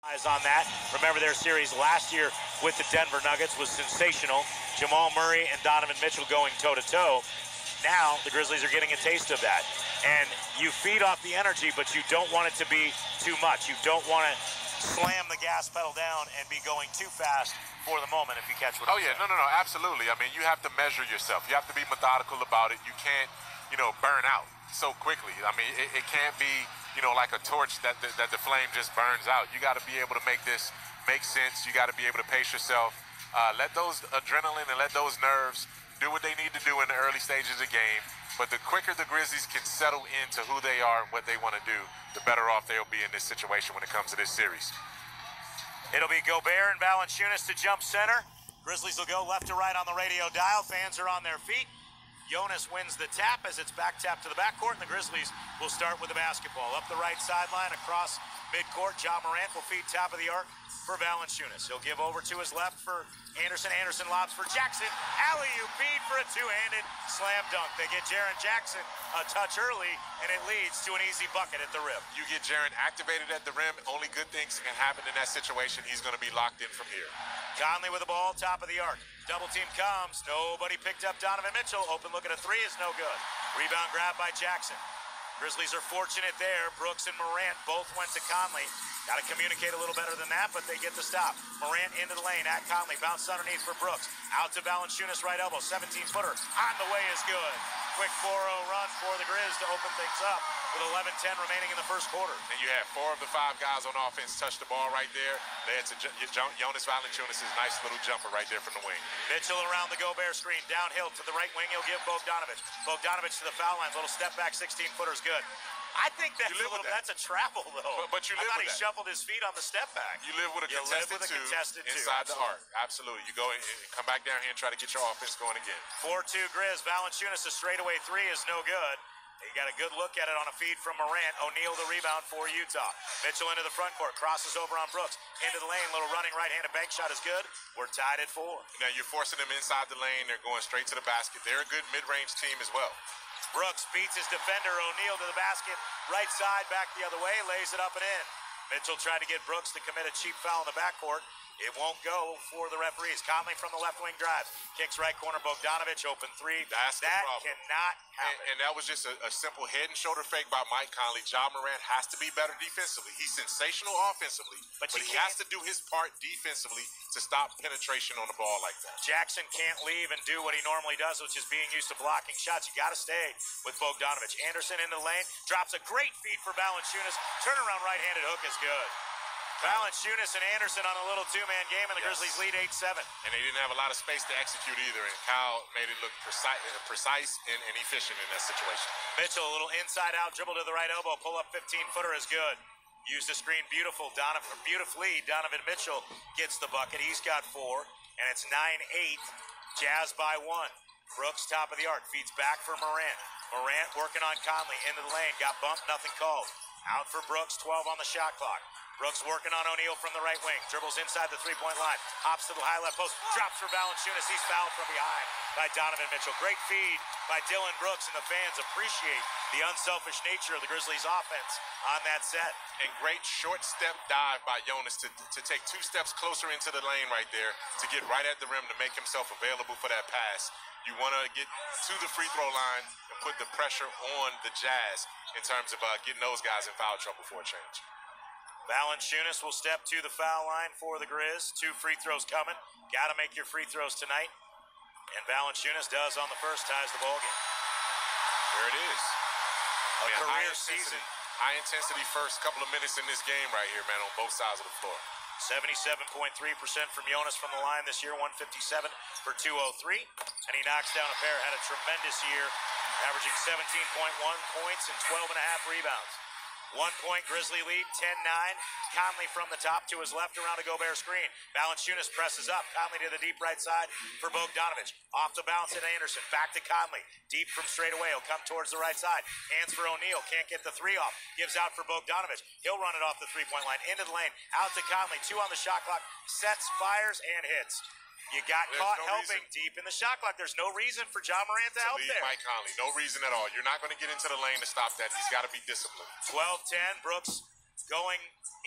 On that. Remember their series last year with the Denver Nuggets was sensational. Jamal Murray and Donovan Mitchell going toe-to-toe. Now the Grizzlies are getting a taste of that. And you feed off the energy, but you don't want it to be too much. You don't want to slam the gas pedal down and be going too fast for the moment, if you catch what I'm saying. No, absolutely. I mean, you have to measure yourself. You have to be methodical about it. You can't, burn out so quickly. I mean, it can't be, like a torch that the flame just burns out. You got to be able to make this make sense. You got to be able to pace yourself. Let those adrenaline and let those nerves do what they need to do in the early stages of the game. But the quicker the Grizzlies can settle into who they are and what they want to do, the better off they'll be in this situation when it comes to this series. It'll be Gobert and Valanciunas to jump center. Grizzlies will go left to right on the radio dial. Fans are on their feet. Jonas wins the tap as it's back tap to the backcourt, and the Grizzlies will start with the basketball. Up the right sideline, across midcourt, Ja Morant will feed top of the arc for Valanciunas. He'll give over to his left for Anderson. Anderson lobs for Jackson. Alley-oop feed for a two-handed slam dunk. They get Jaren Jackson a touch early, and it leads to an easy bucket at the rim. You get Jaren activated at the rim, only good things can happen in that situation. He's going to be locked in from here. Conley with the ball, top of the arc. Double team comes. Nobody picked up Donovan Mitchell. Open look at a three is no good. Rebound grab by Jackson. Grizzlies are fortunate there. Brooks and Morant both went to Conley. Got to communicate a little better than that, but they get the stop. Morant into the lane at Conley. Bounce underneath for Brooks. Out to Valanciunas, right elbow. 17-footer on the way is good. Quick 4-0 run for the Grizz to open things up with 11:10 remaining in the first quarter. And you have 4 of the 5 guys on offense touch the ball right there. Led to Jonas Valanciunas' nice little jumper right there from the wing. Mitchell around the Gobert screen. Downhill to the right wing. He'll give Bogdanovic. Bogdanovic to the foul line. Little step back, 16-footer's good. I think that's that's a travel, though. But you live I thought with he shuffled his feet on the step back. You live with a contested two inside the arc. Absolutely. You go and come back down here and try to get your offense going again. 4-2 Grizz. Valanciunas, a straightaway three is no good. He got a good look at it on a feed from Morant. O'Neal the rebound for Utah. Mitchell into the front court. Crosses over on Brooks. Into the lane. Little running right-handed bank shot is good. We're tied at 4. Now you're forcing them inside the lane. They're going straight to the basket. They're a good mid-range team as well. Brooks beats his defender. O'Neal to the basket. Right side, back the other way. Lays it up and in. Mitchell tried to get Brooks to commit a cheap foul in the backcourt. It won't go for the referees. Conley from the left wing drive. Kicks right corner. Bogdanovic open three. That cannot happen. And that was just a simple head and shoulder fake by Mike Conley. Ja Morant has to be better defensively. He's sensational offensively, but he has to do his part defensively to stop penetration on the ball like that. Jackson can't leave and do what he normally does, which is being used to blocking shots. You got to stay with Bogdanovic. Anderson in the lane. Drops a great feed for Valanciunas. Turnaround right-handed hook is good. Valanciunas and Anderson on a little two-man game, and the Grizzlies lead 8-7. And they didn't have a lot of space to execute either, and Kyle made it look precise and efficient in that situation. Mitchell, a little inside-out dribble to the right elbow, pull-up 15-footer is good. Use the screen beautifully. Donovan Mitchell gets the bucket. He's got 4, and it's 9-8. Jazz by 1. Brooks, top of the arc, feeds back for Morant. Morant working on Conley, into the lane, got bumped, nothing called. Out for Brooks, 12 on the shot clock. Brooks working on O'Neal from the right wing. Dribbles inside the three-point line. Hops to the high left post. Drops for Valanciunas. He's fouled from behind by Donovan Mitchell. Great feed by Dillon Brooks, and the fans appreciate the unselfish nature of the Grizzlies' offense on that set. And great short step dive by Jonas to take 2 steps closer into the lane right there to get right at the rim to make himself available for that pass. You want to get to the free throw line and put the pressure on the Jazz in terms of getting those guys in foul trouble for a change. Valanciunas will step to the foul line for the Grizz. 2 free throws coming. Got to make your free throws tonight. And Valanciunas does on the first, ties the ball game. There it is. A career season. High intensity first couple of minutes in this game right here, man, on both sides of the floor. 77.3% from Jonas from the line this year, 157 for 203. And he knocks down a pair. Had a tremendous year, averaging 17.1 points and 12.5 rebounds. 1 point Grizzly lead, 10-9. Conley from the top to his left around a Gobert screen. Valanciunas presses up. Conley to the deep right side for Bogdanovic. Off the bounce at Anderson. Back to Conley. Deep from straight away. He'll come towards the right side. Hands for O'Neal. Can't get the 3 off. Gives out for Bogdanovic. He'll run it off the three-point line. Into the lane. Out to Conley. 2 on the shot clock. Sets, fires, and hits. You got caught helping deep in the shot clock. There's no reason for Ja Morant to help there. Mike Conley, no reason at all. You're not going to get into the lane to stop that. He's got to be disciplined. 12-10. Brooks going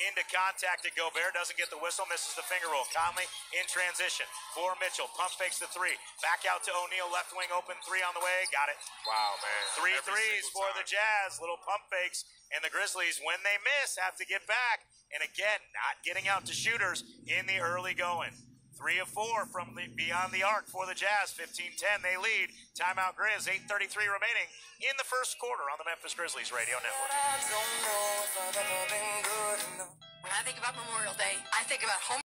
into contact at Gobert, doesn't get the whistle, misses the finger roll. Conley in transition for Mitchell, pump fakes the three, back out to O'Neal, left wing open three on the way, got it. Wow, man. Three threes for the Jazz, little pump fakes, and the Grizzlies, when they miss, have to get back. And again, not getting out to shooters in the early going. 3 of 4 from beyond the arc for the Jazz. 15-10, they lead. Timeout Grizz, 8:33 remaining in the first quarter on the Memphis Grizzlies Radio Network. When I think about Memorial Day, I think about home.